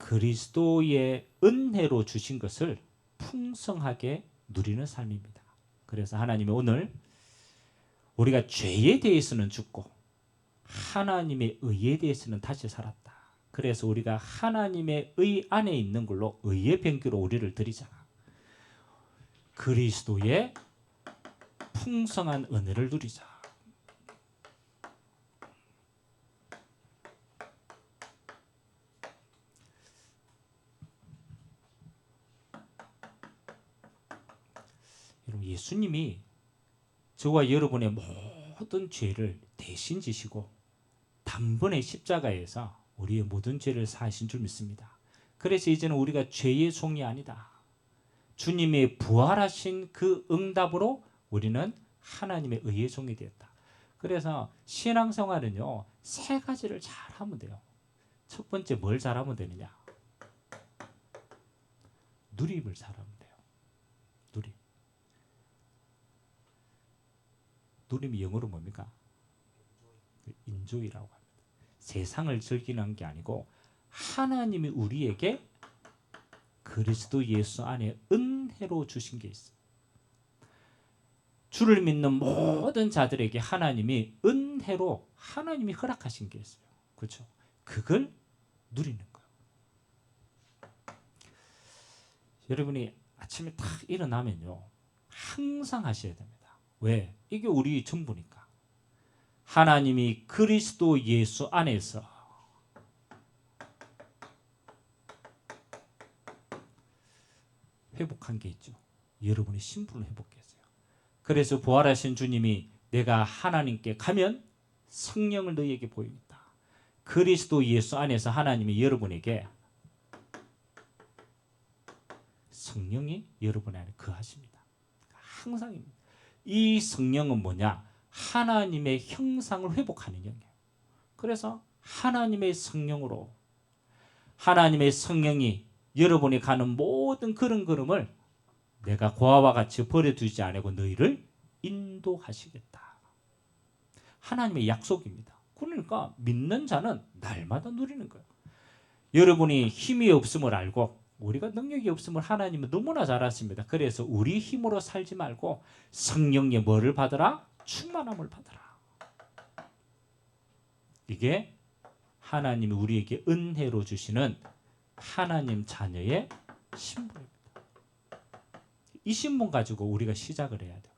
그리스도의 은혜로 주신 것을 풍성하게 누리는 삶입니다. 그래서 하나님이 오늘 우리가 죄에 대해서는 죽고 하나님의 의에 대해서는 다시 살았다. 그래서 우리가 하나님의 의 안에 있는 걸로 의의 병기로 우리를 드리자. 그리스도의 풍성한 은혜를 누리자. 여러분, 예수님이 저와 여러분의 모든 죄를 대신 지시고 단번에 십자가에서 우리의 모든 죄를 사하신 줄 믿습니다. 그래서 이제는 우리가 죄의 종이 아니다. 주님의 부활하신 그 응답으로 우리는 하나님의 의의 종이 되었다. 그래서 신앙생활은요, 세 가지를 잘하면 돼요. 첫 번째, 뭘 잘하면 되느냐? 누림을 잘하면 돼요. 누림. 누림이 영어로 뭡니까? 인조이라고 합니다. 세상을 즐기는 게 아니고 하나님이 우리에게 그리스도 예수 안에 은혜로 주신 게 있어요. 주를 믿는 모든 자들에게 하나님이 은혜로 하나님이 허락하신 게 있어요. 그렇죠? 그걸 누리는 거예요. 여러분이 아침에 딱 일어나면요, 항상 하셔야 됩니다. 왜? 이게 우리 전부니까. 하나님이 그리스도 예수 안에서 회복한 게 있죠. 여러분의 신분을 회복했어요. 그래서 부활하신 주님이 내가 하나님께 가면 성령을 너희에게 보입니다. 그리스도 예수 안에서 하나님이 여러분에게 성령이 여러분 안에 거하십니다. 항상입니다. 이 성령은 뭐냐? 하나님의 형상을 회복하는 영이에요. 그래서 하나님의 성령으로 하나님의 성령이 여러분이 가는 모든 걸음걸음을 내가 고아와 같이 버려두지 않고 너희를 인도하시겠다. 하나님의 약속입니다. 그러니까 믿는 자는 날마다 누리는 거예요. 여러분이 힘이 없음을 알고 우리가 능력이 없음을 하나님은 너무나 잘 아십니다. 그래서 우리 힘으로 살지 말고 성령의 뭐를 받으라? 충만함을 받으라. 이게 하나님이 우리에게 은혜로 주시는 하나님 자녀의 신분입니다. 이 신분 가지고 우리가 시작을 해야 돼요.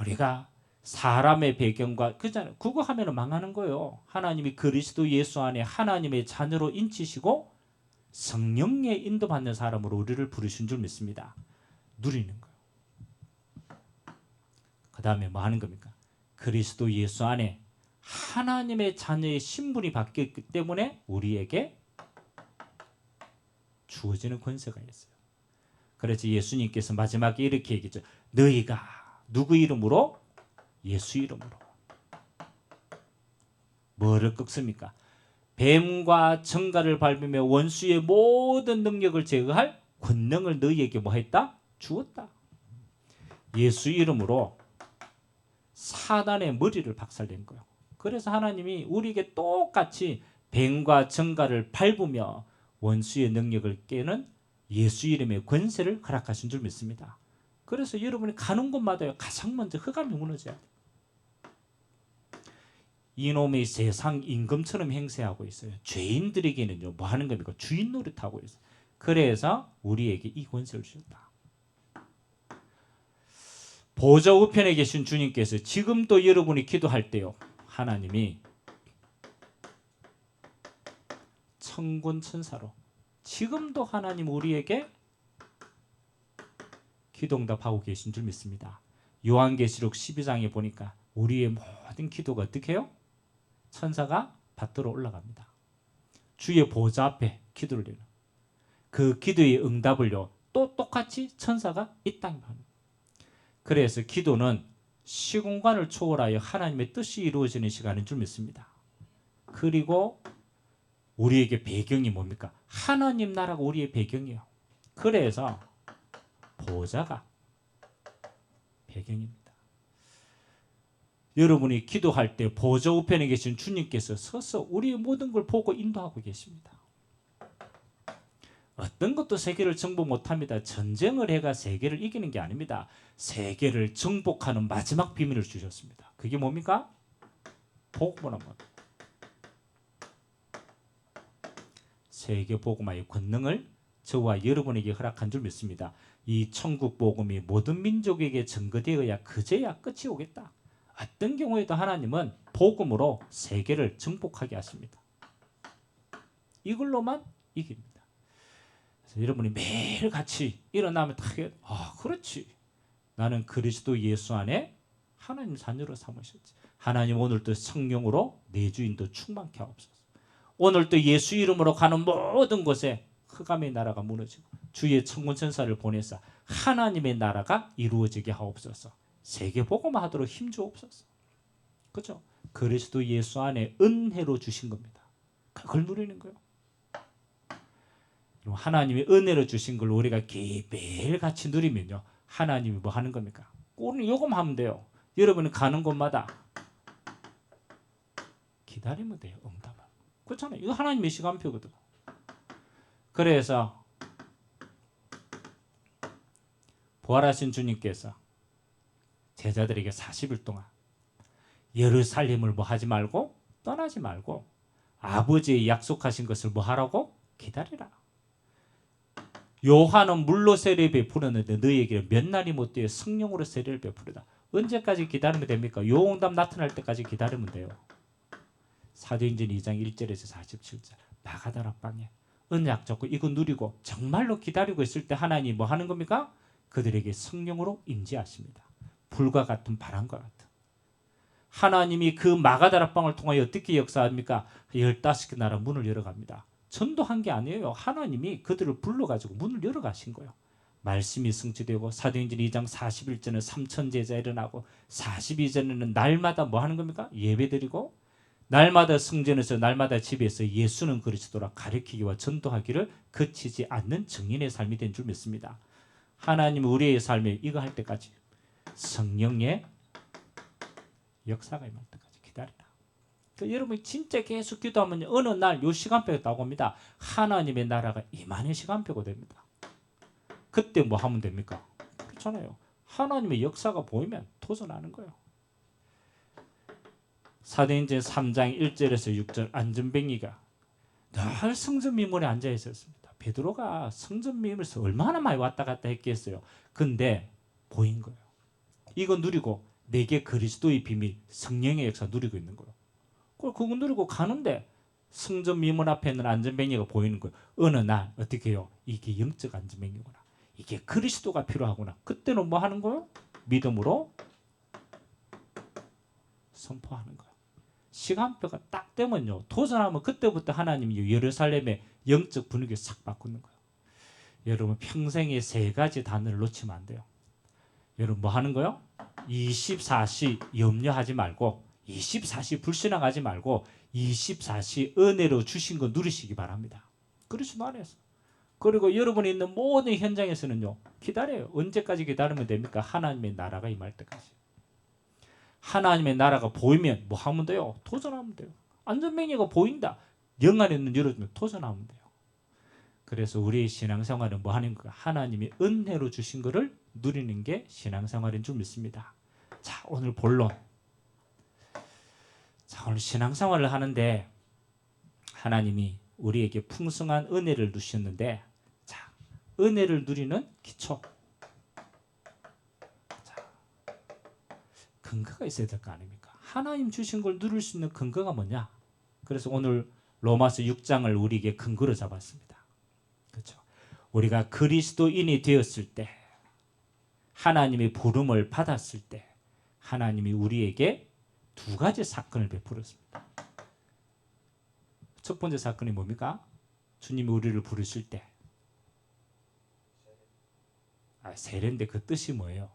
우리가 사람의 배경과 그거 하면 망하는 거예요. 하나님이 그리스도 예수 안에 하나님의 자녀로 인치시고 성령의 인도받는 사람으로 우리를 부르신 줄 믿습니다. 누리는 거예요. 그 다음에 뭐 하는 겁니까? 그리스도 예수 안에 하나님의 자녀의 신분이 바뀌었기 때문에 우리에게 주어지는 권세가 있어요. 그래서 예수님께서 마지막에 이렇게 얘기했죠. 너희가 누구 이름으로? 예수 이름으로. 뭐를 꺾습니까? 뱀과 정갈을 밟으며 원수의 모든 능력을 제거할 권능을 너희에게 뭐 했다? 주었다. 예수 이름으로 사단의 머리를 박살낸 거예요. 그래서 하나님이 우리에게 똑같이 뱀과 정갈을 밟으며 원수의 능력을 깨는 예수 이름의 권세를 허락하신 줄 믿습니다. 그래서 여러분이 가는 곳마다 가장 먼저 흑암이 무너져야 돼요. 이놈의 세상 임금처럼 행세하고 있어요. 죄인들에게는요, 뭐 하는 겁니까? 주인 노릇하고 있어요. 그래서 우리에게 이 권세를 주셨다. 보좌 우편에 계신 주님께서 지금도 여러분이 기도할 때요, 하나님이 천군 천사로 지금도 하나님 우리에게 기도응답하고 계신 줄 믿습니다. 요한계시록 12장에 보니까 우리의 모든 기도가 어떻게 해요? 천사가 받들어 올라갑니다. 주의 보좌 앞에 기도를 드리는 그 기도의 응답을요, 또 똑같이 천사가 이 땅에 하는. 그래서 기도는 시공간을 초월하여 하나님의 뜻이 이루어지는 시간인 줄 믿습니다. 그리고 우리에게 배경이 뭡니까? 하나님 나라가 우리의 배경이에요. 그래서 보좌가 배경입니다. 여러분이 기도할 때 보좌 우편에 계신 주님께서 서서 우리의 모든 걸 보고 인도하고 계십니다. 어떤 것도 세계를 정복 못합니다. 전쟁을 해가 세계를 이기는 게 아닙니다. 세계를 정복하는 마지막 비밀을 주셨습니다. 그게 뭡니까? 복음을 한번. 세계 복음화의 권능을 저와 여러분에게 허락한 줄 믿습니다. 이 천국 복음이 모든 민족에게 전거되어야 그제야 끝이 오겠다. 어떤 경우에도 하나님은 복음으로 세계를 정복하게 하십니다. 이걸로만 이깁니다. 그래서 여러분이 매일 같이 일어나면 다 그렇지. 나는 그리스도 예수 안에 하나님 자녀로 삼으셨지. 하나님 오늘도 성령으로 내 주인도 충만케 하옵소서. 오늘도 예수 이름으로 가는 모든 곳에 흑암의 나라가 무너지고 주의 천군 천사를 보내사 하나님의 나라가 이루어지게 하옵소서. 세계 복음화하도록 힘 주옵소서. 그렇죠? 그리스도 예수 안에 은혜로 주신 겁니다. 그걸 누리는 거예요. 하나님이 은혜로 주신 걸 우리가 매일 같이 누리면요, 하나님이 뭐 하는 겁니까? 오늘 요금하면 돼요. 여러분이 가는 곳마다 기다리면 돼요. 응답을. 그렇잖아요. 이거 하나님의 시간표거든. 그래서 부활하신 주님께서 제자들에게 40일 동안 예루살렘을 뭐 하지 말고 떠나지 말고 아버지의 약속하신 것을 뭐 하라고? 기다리라. 요한은 물로 세례 베풀었는데 너희에게 몇 날이 못되어 성령으로 세례를 베푸르다. 언제까지 기다리면 됩니까? 요응답 나타날 때까지 기다리면 돼요. 사도행전 2장 1절에서 47절 마가다라 방에 언약 잡고 이거 누리고 정말로 기다리고 있을 때 하나님이 뭐 하는 겁니까? 그들에게 성령으로 임재하십니다. 불과 같은 바람과 같은. 하나님이 그 마가다라 방을 통하여 어떻게 역사합니까? 15개 나라 문을 열어갑니다. 전도한 게 아니에요. 하나님이 그들을 불러가지고 문을 열어가신 거예요. 말씀이 성취되고 사도행전 2장 41절은 3천 제자 일어나고 42절에는 날마다 뭐 하는 겁니까? 예배드리고 날마다 성전에서 날마다 집에서 예수는 그리스도라 가르치기와 전도하기를 그치지 않는 증인의 삶이 된 줄 믿습니다. 하나님은 우리의 삶에 이거 할 때까지 성령의 역사가 임할 때까지 기다리라. 그러니까 여러분이 진짜 계속 기도하면 어느 날 요 시간표가 나옵니다. 하나님의 나라가 임하는 시간표가 됩니다. 그때 뭐 하면 됩니까? 그렇잖아요. 하나님의 역사가 보이면 도전하는 거예요. 사도행전 3장 1절에서 6절 안전뱅이가 늘 성전 미문에 앉아 있었습니다. 베드로가 성전 미문에서 얼마나 많이 왔다 갔다 했겠어요. 근데 보인 거예요. 이거 누리고 내게 그리스도의 비밀, 성령의 역사 누리고 있는 거예요. 그거 누리고 가는데 성전 미문 앞에 있는 안전뱅이가 보이는 거예요. 어느 날 어떻게 해요? 이게 영적 안전뱅이구나. 이게 그리스도가 필요하구나. 그때는 뭐 하는 거예요? 믿음으로 선포하는 거예요. 시간표가 딱 되면요. 도전하면 그때부터 하나님이 예루살렘의 영적 분위기를 싹 바꾸는 거예요. 여러분 평생에 3가지 단어를 놓치면 안 돼요. 여러분 뭐 하는 거예요? 24시 염려하지 말고 24시 불신앙하지 말고 24시 은혜로 주신 거 누리시기 바랍니다. 그리스도 안에서. 그리고 여러분이 있는 모든 현장에서는요. 기다려요. 언제까지 기다리면 됩니까? 하나님의 나라가 임할 때까지. 하나님의 나라가 보이면 뭐 하면 돼요? 도전하면 돼요. 안전뱅이가 보인다. 영 안에 있는 열어주면 도전하면 돼요. 그래서 우리의 신앙생활은 뭐 하는 거야? 하나님이 은혜로 주신 것을 누리는 게 신앙생활인 줄 믿습니다. 자, 오늘 본론. 자, 오늘 신앙생활을 하는데 하나님이 우리에게 풍성한 은혜를 주셨는데 자, 은혜를 누리는 기초. 자, 근거가 있어야 될 거 아닙니까? 하나님 주신 걸 누릴 수 있는 근거가 뭐냐? 그래서 오늘 로마서 6장을 우리에게 근거로 잡았습니다. 그렇죠? 우리가 그리스도인이 되었을 때 하나님의 부름을 받았을 때 하나님이 우리에게 2가지 사건을 베풀었습니다. 첫 번째 사건이 뭡니까? 주님이 우리를 부르실 때 세례인데 그 뜻이 뭐예요?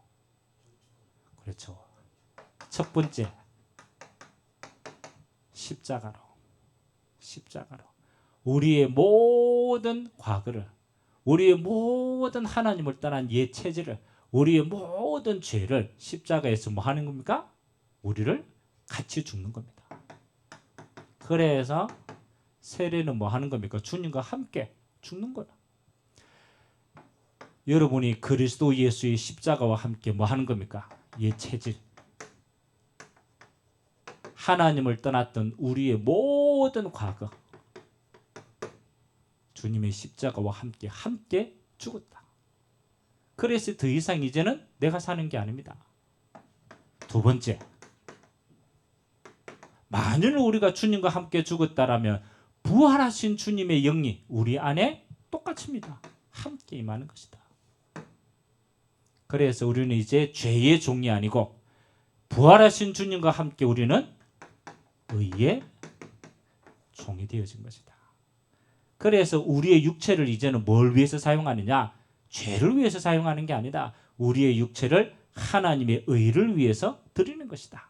그렇죠. 첫 번째 십자가로 우리의 모든 과거를 우리의 모든 하나님을 떠난 옛 체질을 우리의 모든 죄를 십자가에서 뭐 하는 겁니까? 우리를 같이 죽는 겁니다. 그래서 세례는 뭐 하는 겁니까? 주님과 함께 죽는 거예요. 여러분이 그리스도 예수의 십자가와 함께 뭐 하는 겁니까? 옛 체질. 하나님을 떠났던 우리의 모든 과거. 주님의 십자가와 함께 죽었다. 그래서 더 이상 이제는 내가 사는 게 아닙니다. 두 번째, 만일 우리가 주님과 함께 죽었다라면 부활하신 주님의 영이 우리 안에 똑같습니다. 함께 임하는 것이다. 그래서 우리는 이제 죄의 종이 아니고 부활하신 주님과 함께 우리는 의의 종이 되어진 것이다. 그래서 우리의 육체를 이제는 뭘 위해서 사용하느냐? 죄를 위해서 사용하는 게 아니다. 우리의 육체를 하나님의 의를 위해서 드리는 것이다.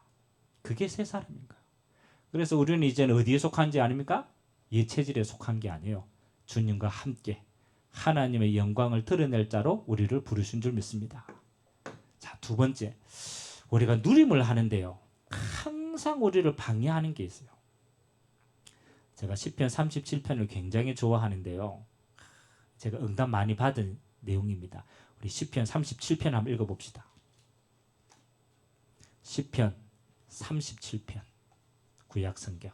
그게 새 사람인 거예요. 그래서 우리는 이제는 어디에 속한지 아닙니까? 옛 체질에 속한 게 아니에요. 주님과 함께 하나님의 영광을 드러낼 자로 우리를 부르신 줄 믿습니다. 자, 두 번째, 우리가 누림을 하는데요, 항상 우리를 방해하는 게 있어요. 제가 시편 37편을 굉장히 좋아하는데요, 제가 응답 많이 받은 내용입니다. 우리 시편 37편 한번 읽어봅시다. 시편 37편 구약성경.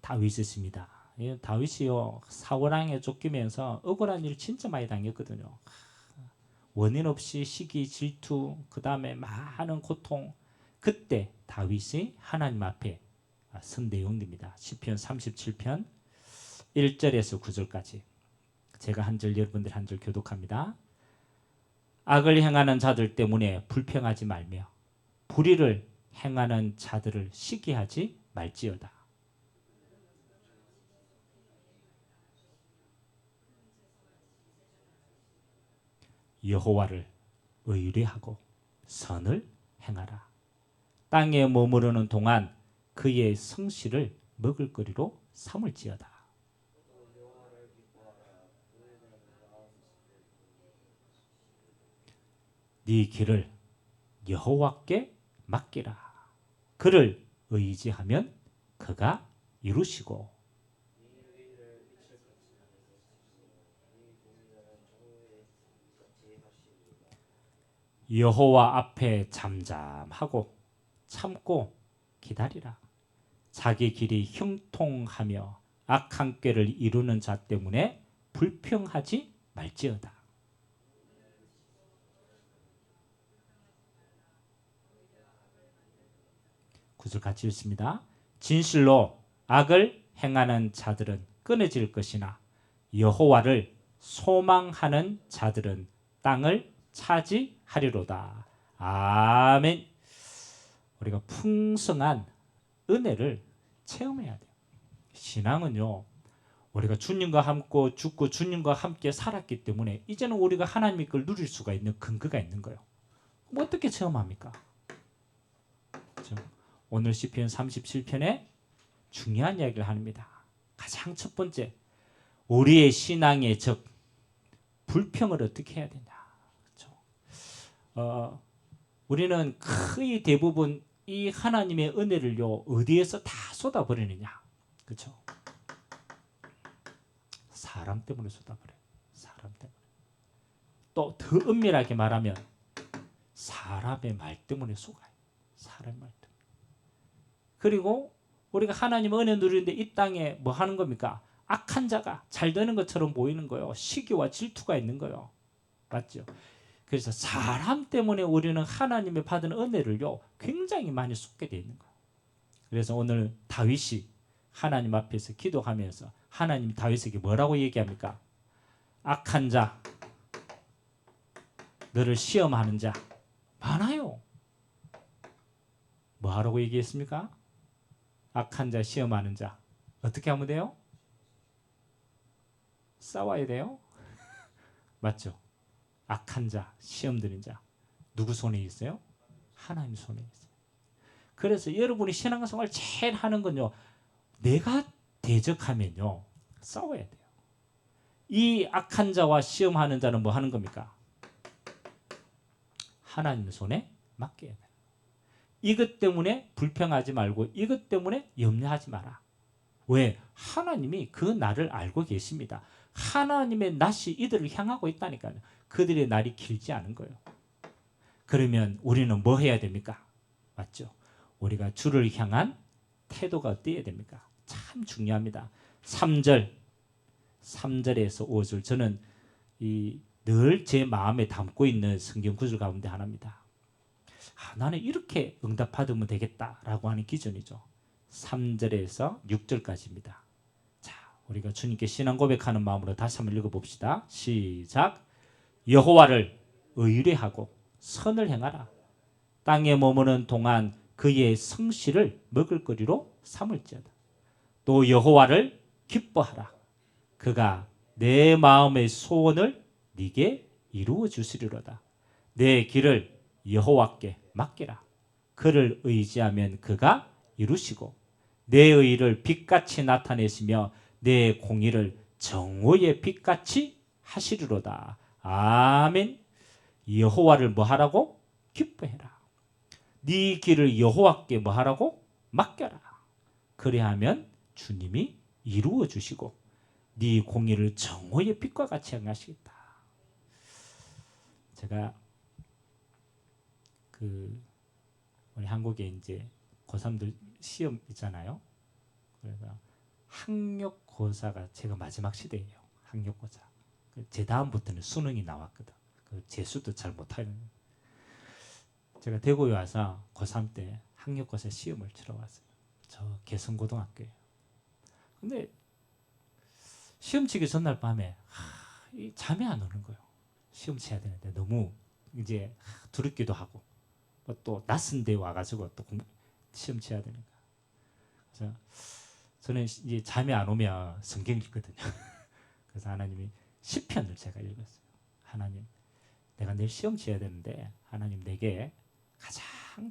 다윗이십니다. 다윗이요, 사울왕에 쫓기면서 억울한 일 진짜 많이 당했거든요. 원인 없이 시기, 질투, 그 다음에 많은 고통. 그때 다윗이 하나님 앞에 선 내용입니다. 시편 37편 1절에서 9절까지. 제가 한 절, 여러분들 한 절 교독합니다. 악을 행하는 자들 때문에 불평하지 말며 불의를 행하는 자들을 시기하지 말지어다. 여호와를 의뢰하고 선을 행하라. 땅에 머무르는 동안 그의 성실을 먹을거리로 삼을지어다. 네 길을 여호와께 맡기라. 그를 의지하면 그가 이루시고 여호와 앞에 잠잠하고 참고 기다리라. 자기 길이 형통하며 악한 꾀를 이루는 자 때문에 불평하지 말지어다. 구절 같이 읽습니다. 진실로 악을 행하는 자들은 끊어질 것이나 여호와를 소망하는 자들은 땅을 차지하리로다. 아멘. 우리가 풍성한 은혜를 체험해야 돼요. 신앙은요, 우리가 주님과 함께 죽고 주님과 함께 살았기 때문에 이제는 우리가 하나님의 걸 누릴 수가 있는 근거가 있는 거예요. 그럼 어떻게 체험합니까? 그렇죠? 오늘 시편 37편에 중요한 이야기를 합니다. 가장 첫 번째, 우리의 신앙의 적 불평을 어떻게 해야 되냐. 그렇죠? 우리는 거의 대부분 이 하나님의 은혜를요, 어디에서 다 쏟아버리느냐. 그렇죠? 사람 때문에 쏟아버려요. 사람 때문에. 또 더 엄밀하게 말하면 사람의 말 때문에 쏟아요. 사람의 말 때문에. 그리고 우리가 하나님 은혜 누리는데 이 땅에 뭐 하는 겁니까? 악한 자가 잘 되는 것처럼 보이는 거예요. 시기와 질투가 있는 거예요. 맞죠? 그래서 사람 때문에 우리는 하나님의 받은 은혜를요, 굉장히 많이 쏟게 되어 있는 거예요. 그래서 오늘 다윗이 하나님 앞에서 기도하면서 하나님 다윗에게 뭐라고 얘기합니까? 악한 자, 너를 시험하는 자 많아요. 뭐 하라고 얘기했습니까? 악한 자, 시험하는 자 어떻게 하면 돼요? 싸워야 돼요. 맞죠? 악한 자, 시험 드는 자 누구 손에 있어요? 하나님 손에 있어요. 그래서 여러분이 신앙생활 제일 하는 건요, 내가 대적하면요 싸워야 돼요. 이 악한 자와 시험하는 자는 뭐 하는 겁니까? 하나님 손에 맡겨야 돼. 이것 때문에 불평하지 말고 이것 때문에 염려하지 마라. 왜? 하나님이 그 날을 알고 계십니다. 하나님의 낯이 이들을 향하고 있다니까요. 그들의 날이 길지 않은 거예요. 그러면 우리는 뭐 해야 됩니까? 맞죠? 우리가 주를 향한 태도가 어때야 됩니까? 참 중요합니다. 3절에서 5절 저는 늘 제 마음에 담고 있는 성경 구절 가운데 하나입니다. 나는 이렇게 응답받으면 되겠다라고 하는 기준이죠. 3절에서 6절까지입니다. 자, 우리가 주님께 신앙 고백하는 마음으로 다시 한번 읽어봅시다. 시작. 여호와를 의뢰하고 선을 행하라. 땅에 머무는 동안 그의 성실을 먹을거리로 삼을지어다. 또 여호와를 기뻐하라. 그가 내 마음의 소원을 네게 이루어 주시리로다. 내 길을 여호와께 맡기라. 그를 의지하면 그가 이루시고 내 의를 빛같이 나타내시며 내 공의를 정오의 빛같이 하시리로다. 아멘. 여호와를 뭐 하라고? 기뻐해라. 네 길을 여호와께 뭐 하라고? 맡겨라. 그래야하면 주님이 이루어 주시고 네 공의를 정오의 빛과 같이 행하시겠다. 제가 우리 한국에 이제 고3들 시험 있잖아요. 그래서 학력고사가 제가 마지막 시대예요. 학력고사. 제 다음부터는 수능이 나왔거든. 재수도 잘 못하는. 제가 대구에 와서 고3 때 학력고사 시험을 치러 왔어요. 저 개성고등학교에. 근데 시험 치기 전날 밤에 잠이 안 오는 거예요. 시험 쳐야 되는데 너무 이제 두렵기도 하고 또 낯선 데 와가지고 또 시험 쳐야 되니까. 그래서 저는 이제 잠이 안 오면 성경 읽거든요. 그래서 하나님이 시편을 제가 읽었어요. 하나님, 내가 내일 시험 쳐야 되는데 하나님 내게 가장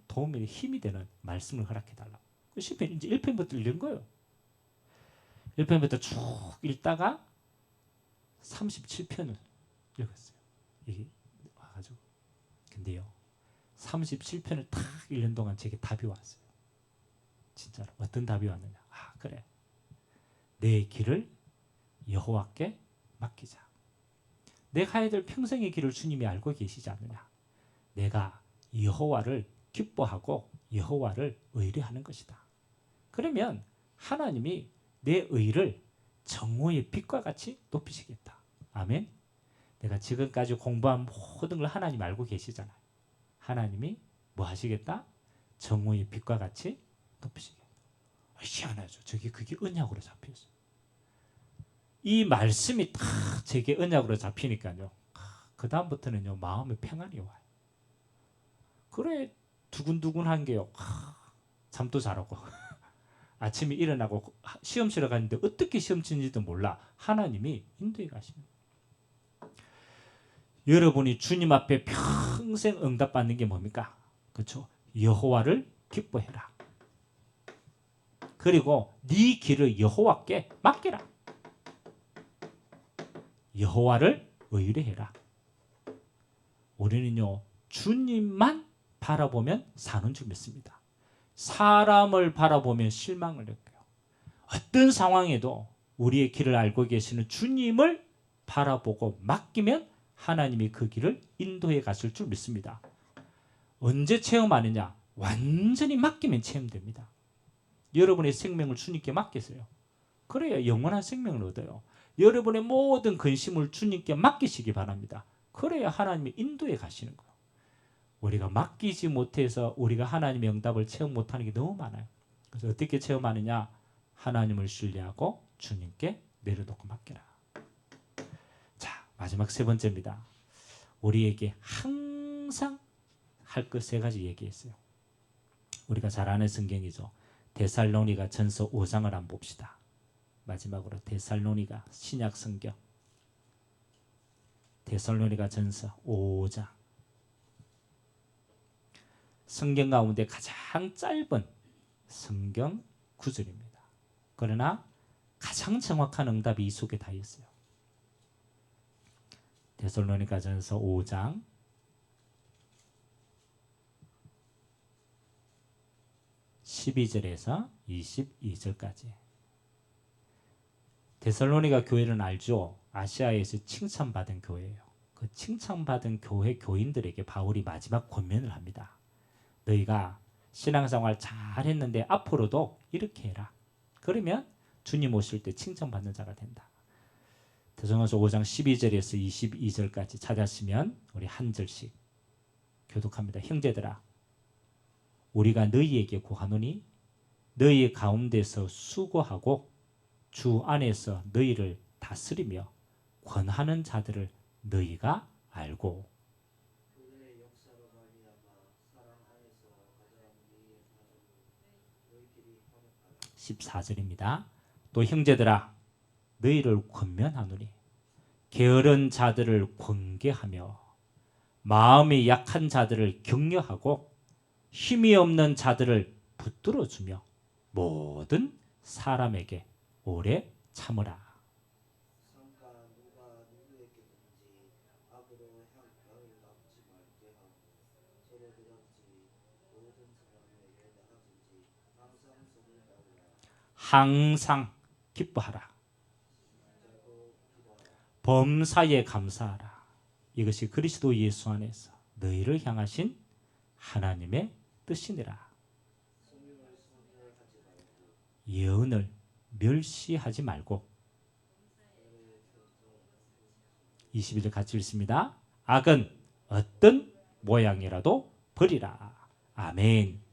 도움이 힘이 되는 말씀을 허락해달라고. 그 시편 이제 1편부터 읽은 거예요. 1편부터 쭉 읽다가 37편을 읽었어요. 이게 와가지고. 근데요, 37편을 딱 읽는 동안 제게 답이 왔어요. 진짜로. 어떤 답이 왔느냐. 그래. 내 길을 여호와께 맡기자. 내가 가야 될 평생의 길을 주님이 알고 계시지 않느냐. 내가 여호와를 기뻐하고 여호와를 의뢰하는 것이다. 그러면 하나님이 내 의를 정오의 빛과 같이 높이시겠다. 아멘. 내가 지금까지 공부한 모든 걸 하나님 알고 계시잖아요. 하나님이 뭐 하시겠다? 정오의 빛과 같이 높이시겠다. 희한하죠. 그게 언약으로 잡혔어요. 이 말씀이 딱 제게 언약으로 잡히니까요. 그 다음부터는요, 마음의 평안이 와요. 그래, 두근두근한 게요. 잠도 잘 오고 아침에 일어나고 시험 치러 갔는데 어떻게 시험 치는지도 몰라. 하나님이 인도해 가십니다. 여러분이 주님 앞에 평생 응답받는 게 뭡니까? 그렇죠? 여호와를 기뻐해라. 그리고 네 길을 여호와께 맡기라. 여호와를 의뢰해라. 우리는요, 주님만 바라보면 사는 줄 믿습니다. 사람을 바라보면 실망을 느껴요. 어떤 상황에도 우리의 길을 알고 계시는 주님을 바라보고 맡기면 하나님이 그 길을 인도해 가실 줄 믿습니다. 언제 체험하느냐? 완전히 맡기면 체험됩니다. 여러분의 생명을 주님께 맡기세요. 그래야 영원한 생명을 얻어요. 여러분의 모든 근심을 주님께 맡기시기 바랍니다. 그래야 하나님이 인도해 가시는 거예요. 우리가 맡기지 못해서 우리가 하나님의 응답을 체험 못하는 게 너무 많아요. 그래서 어떻게 체험하느냐? 하나님을 신뢰하고 주님께 내려놓고 맡겨라. 자, 마지막 세 번째입니다. 우리에게 항상 할 것 세 가지 얘기했어요. 우리가 잘 아는 성경이죠. 데살로니가 전서 5장을 한번 봅시다. 마지막으로 데살로니가 신약 성경 데살로니가 전서 5장. 성경 가운데 가장 짧은 성경 구절입니다. 그러나 가장 정확한 응답이 이 속에 다 있어요. 데살로니가 전서 5장 12절에서 22절까지. 데살로니가 교회는 알죠? 아시아에서 칭찬받은 교회예요. 그 칭찬받은 교회 교인들에게 바울이 마지막 권면을 합니다. 너희가 신앙생활 잘했는데 앞으로도 이렇게 해라. 그러면 주님 오실 때 칭찬받는 자가 된다. 데살로니가서 5장 12절에서 22절까지 찾았으면 우리 한 절씩 교독합니다. 형제들아, 우리가 너희에게 구하노니 너희 가운데서 수고하고 주 안에서 너희를 다스리며 권하는 자들을 너희가 알고 14절입니다. 또 형제들아, 너희를 권면하노니 게으른 자들을 권계하며 마음이 약한 자들을 격려하고 힘이 없는 자들을 붙들어주며 모든 사람에게 오래 참으라. 항상 기뻐하라. 범사에 감사하라. 이것이 그리스도 예수 안에서 너희를 향하신 하나님의 뜻이니라. 예언을 멸시하지 말고 22절 같이 읽습니다. 악은 어떤 모양이라도 버리라. 아멘.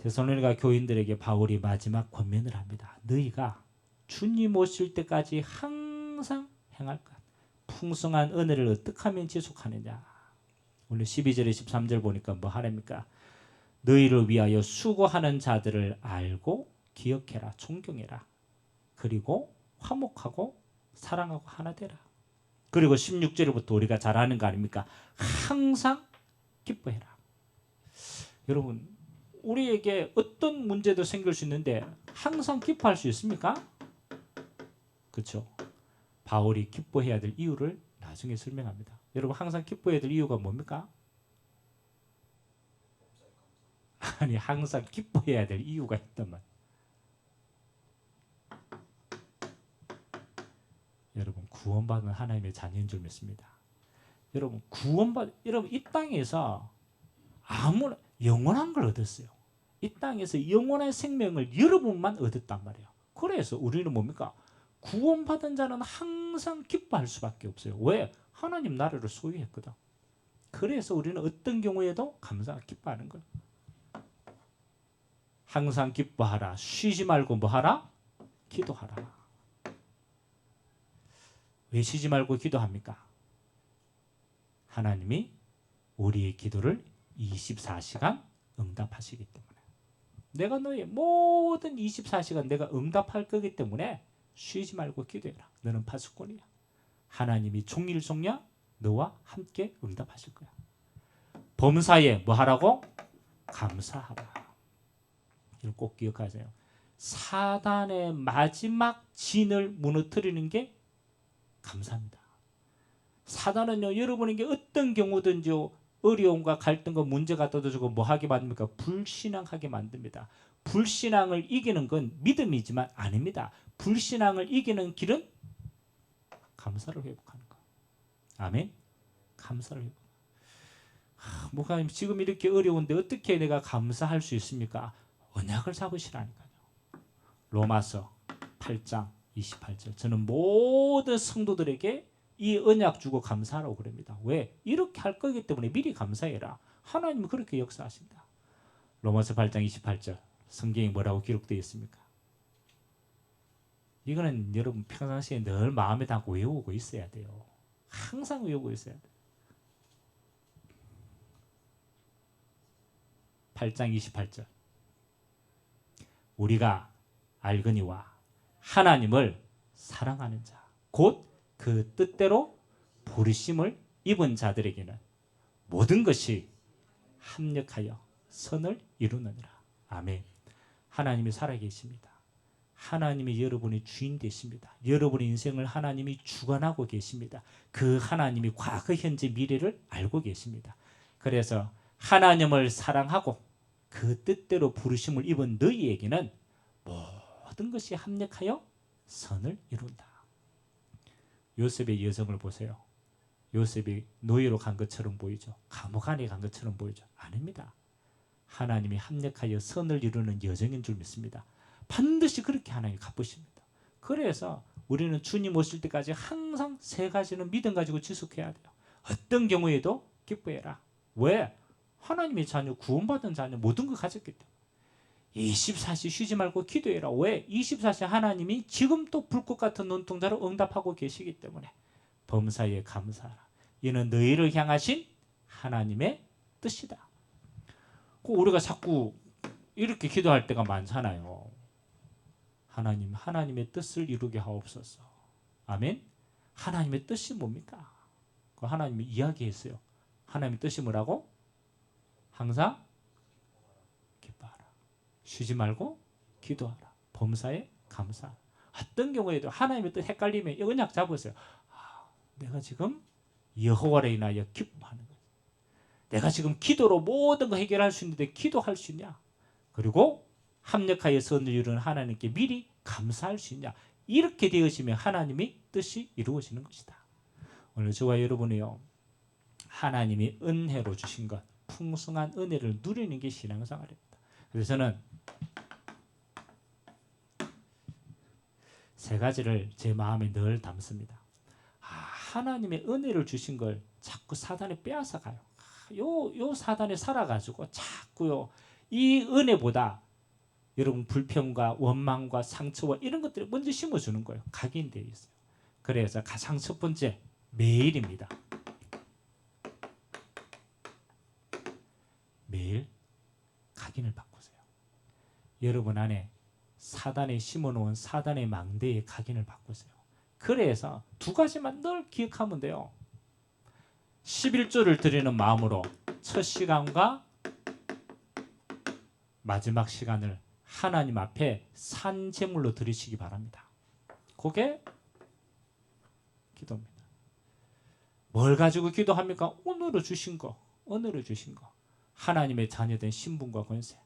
데살로니가 교인들에게 바울이 마지막 권면을 합니다. 너희가 주님 오실 때까지 항상 행할 것. 풍성한 은혜를 어떻게 하면 지속하느냐. 오늘 12절에 13절 보니까 뭐 하랍니까? 너희를 위하여 수고하는 자들을 알고 기억해라. 존경해라. 그리고 화목하고 사랑하고 하나 되라. 그리고 16절부터 우리가 잘 아는 거 아닙니까? 항상 기뻐해라. 여러분, 우리에게 어떤 문제도 생길 수 있는데 항상 기뻐할 수 있습니까? 그렇죠. 바울이 기뻐해야 될 이유를 나중에 설명합니다. 여러분, 항상 기뻐해야 될 이유가 뭡니까? 아니, 항상 기뻐해야 될 이유가 있단 말이에요. 여러분, 구원받은 하나님의 자녀인 줄 믿습니다. 여러분, 여러분 이 땅에서 아무나 영원한 걸 얻었어요. 이 땅에서 영원한 생명을 여러분만 얻었단 말이에요. 그래서 우리는 뭡니까? 구원받은 자는 항상 기뻐할 수밖에 없어요. 왜? 하나님 나라를 소유했거든. 그래서 우리는 어떤 경우에도 기뻐하는 거예요. 항상 기뻐하라. 쉬지 말고 뭐 하라? 기도하라. 왜 쉬지 말고 기도합니까? 하나님이 우리의 기도를 24시간 응답하시기 때문에. 내가 너의 모든 24시간 내가 응답할 거기 때문에 쉬지 말고 기도해라. 너는 파수꾼이야. 하나님이 종일종야 너와 함께 응답하실 거야. 범사에 뭐 하라고? 감사하라. 이걸 꼭 기억하세요. 사단의 마지막 진을 무너뜨리는 게 감사합니다. 사단은요, 여러분에게 어떤 경우든지 어려움과 갈등과 문제가 떠들고 뭐 하게 만듭니까? 불신앙하게 만듭니다. 불신앙을 이기는 건 믿음이지만 아닙니다. 불신앙을 이기는 길은 감사를 회복하는 거. 아멘. 감사를 회복. 목사님, 지금 이렇게 어려운데 어떻게 내가 감사할 수 있습니까? 언약을 잡으시라니까요. 로마서 8장 28절. 저는 모든 성도들에게 이 언약 주고 감사하라고 그럽니다. 왜? 이렇게 할 거기 때문에 미리 감사해라. 하나님은 그렇게 역사하십니다. 로마서 8장 28절. 성경에 뭐라고 기록되어 있습니까? 이거는 여러분 평상시에 늘 마음에 담고 외우고 있어야 돼요. 항상 외우고 있어야 돼요. 8장 28절. 우리가 알거니와 하나님을 사랑하는 자, 곧 그 뜻대로 부르심을 입은 자들에게는 모든 것이 합력하여 선을 이루느니라. 아멘. 하나님이 살아계십니다. 하나님이 여러분의 주인 되십니다. 여러분의 인생을 하나님이 주관하고 계십니다. 그 하나님이 과거, 현재, 미래를 알고 계십니다. 그래서 하나님을 사랑하고 그 뜻대로 부르심을 입은 너희에게는 모든 것이 합력하여 선을 이룬다. 요셉의 여정을 보세요. 요셉이 노예로 간 것처럼 보이죠. 감옥 안에 간 것처럼 보이죠. 아닙니다. 하나님이 합력하여 선을 이루는 여정인 줄 믿습니다. 반드시 그렇게 하나님이 갚으십니다. 그래서 우리는 주님 오실 때까지 항상 세 가지는 믿음 가지고 지속해야 돼요. 어떤 경우에도 기뻐해라. 왜? 하나님의 자녀, 구원받은 자녀 모든 걸 가졌기 때문에. 24시 쉬지 말고 기도해라. 왜? 24시 하나님이 지금 또 불꽃 같은 눈동자로 응답하고 계시기 때문에. 범사에 감사하라. 이는 너희를 향하신 하나님의 뜻이다. 우리가 자꾸 이렇게 기도할 때가 많잖아요. 하나님, 하나님의 뜻을 이루게 하옵소서. 아멘. 하나님의 뜻이 뭡니까? 하나님이 이야기했어요. 하나님의 뜻이 뭐라고? 항상 기뻐하라. 쉬지 말고 기도하라. 범사에 감사하라. 어떤 경우에도 하나님의 뜻 헷갈리면 언약 잡으세요. 내가 지금 여호와로 인하여 기뻐하는 거예요. 내가 지금 기도로 모든 거 해결할 수 있는데 기도할 수 있냐? 그리고 합력하여 선을 이루는 하나님께 미리 감사할 수 있냐? 이렇게 되어지면 하나님의 뜻이 이루어지는 것이다. 오늘 저와 여러분이요, 하나님이 은혜로 주신 것, 풍성한 은혜를 누리는 게 신앙생활입니다. 그래서 저는 세 가지를 제 마음에 늘 담습니다. 하나님의 은혜를 주신 걸 자꾸 사단이 빼앗아 가요. 요 사단이 살아가지고 자꾸요 이 은혜보다 여러분 불평과 원망과 상처와 이런 것들을 먼저 심어주는 거예요. 각인되어 있어요. 그래서 가장 첫 번째 매일입니다. 매일 각인을 바꾸세요. 여러분 안에 사단에 심어놓은 사단의 망대의 각인을 바꾸세요. 그래서 두 가지만 늘 기억하면 돼요. 11조를 드리는 마음으로 첫 시간과 마지막 시간을 하나님 앞에 산제물로 드리시기 바랍니다. 그게 기도입니다. 뭘 가지고 기도합니까? 오늘로 주신 거, 오늘로 주신 거. 하나님의 자녀된 신분과 권세,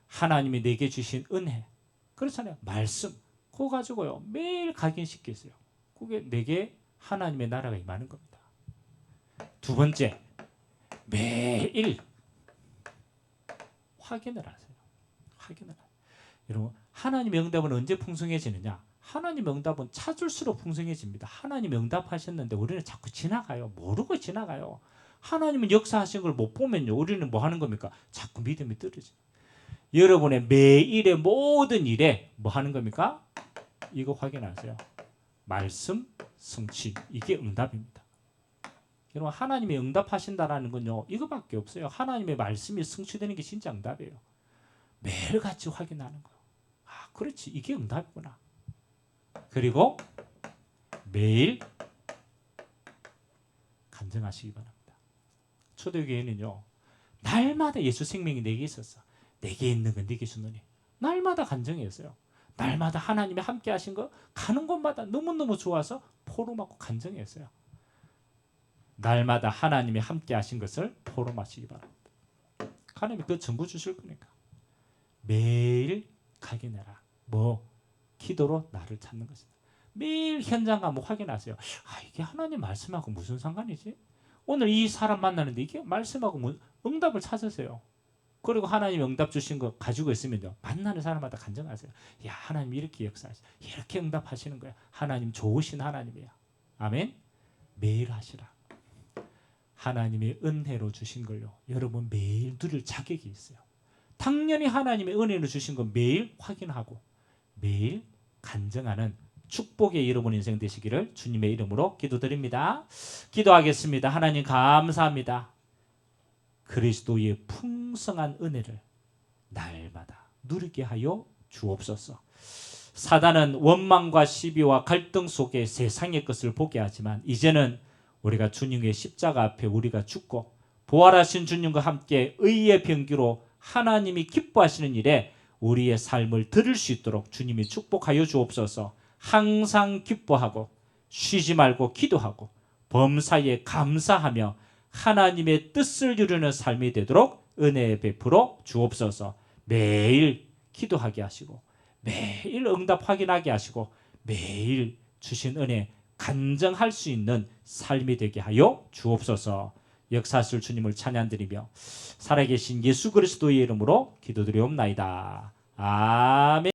하나님이 내게 주신 은혜, 그렇잖아요. 말씀, 그거 가지고요 매일 각인시키세요. 그게 내게 하나님의 나라가 임하는 겁니다. 두 번째, 매일 확인을 하세요. 확인을 하세요. 여러분, 하나님의 응답은 언제 풍성해지느냐? 하나님의 응답은 찾을수록 풍성해집니다. 하나님의 응답하셨는데 우리는 자꾸 지나가요. 모르고 지나가요. 하나님은 역사하신 걸 못 보면요, 우리는 뭐 하는 겁니까? 자꾸 믿음이 떨어져요. 여러분의 매일의 모든 일에 뭐 하는 겁니까? 이거 확인하세요. 말씀, 성취, 이게 응답입니다. 여러분, 하나님이 응답하신다라는 건요, 이거밖에 없어요. 하나님의 말씀이 성취되는 게 진짜 응답이에요. 매일같이 확인하는 거예요. 그렇지, 이게 응답이구나. 그리고 매일 간증하시기 바랍니다. 초대교회는요, 날마다 예수 생명이 내게 있었어. 내게 있는 건 네게 주노니. 날마다 간증했어요. 날마다 하나님이 함께 하신 거 가는 곳마다 너무너무 좋아서 포럼하고 간증했어요. 날마다 하나님이 함께 하신 것을 포럼하시기 바랍니다. 하나님이 그 전부 주실 거니까. 매일 각인해라. 뭐? 기도로 나를 찾는 것이다. 매일 현장 가면 확인하세요. 이게 하나님 말씀하고 무슨 상관이지? 오늘 이 사람 만나는데 이게 말씀하고 응답을 찾으세요. 그리고 하나님 응답 주신 거 가지고 있으면요, 만나는 사람마다 간증하세요. 야, 하나님 이렇게 역사하시고 이렇게 응답하시는 거야. 하나님 좋으신 하나님이야. 아멘. 매일 하시라. 하나님의 은혜로 주신 걸요, 여러분 매일 누릴 자격이 있어요. 당연히 하나님의 은혜로 주신 거 매일 확인하고 매일 간증하는 축복의 여러분 인생 되시기를 주님의 이름으로 기도드립니다. 기도하겠습니다. 하나님 감사합니다. 그리스도의 풍성한 은혜를 날마다 누리게 하여 주옵소서. 사단은 원망과 시비와 갈등 속에 세상의 것을 보게 하지만 이제는 우리가 주님의 십자가 앞에 우리가 죽고 부활하신 주님과 함께 의의 병기로 하나님이 기뻐하시는 일에 우리의 삶을 들을 수 있도록 주님이 축복하여 주옵소서. 항상 기뻐하고 쉬지 말고 기도하고 범사에 감사하며 하나님의 뜻을 이루는 삶이 되도록 은혜 베풀어 주옵소서. 매일 기도하게 하시고 매일 응답 확인하게 하시고 매일 주신 은혜 간증할 수 있는 삶이 되게 하여 주옵소서. 역사하실 주님을 찬양드리며 살아계신 예수 그리스도의 이름으로 기도드리옵나이다. 아멘.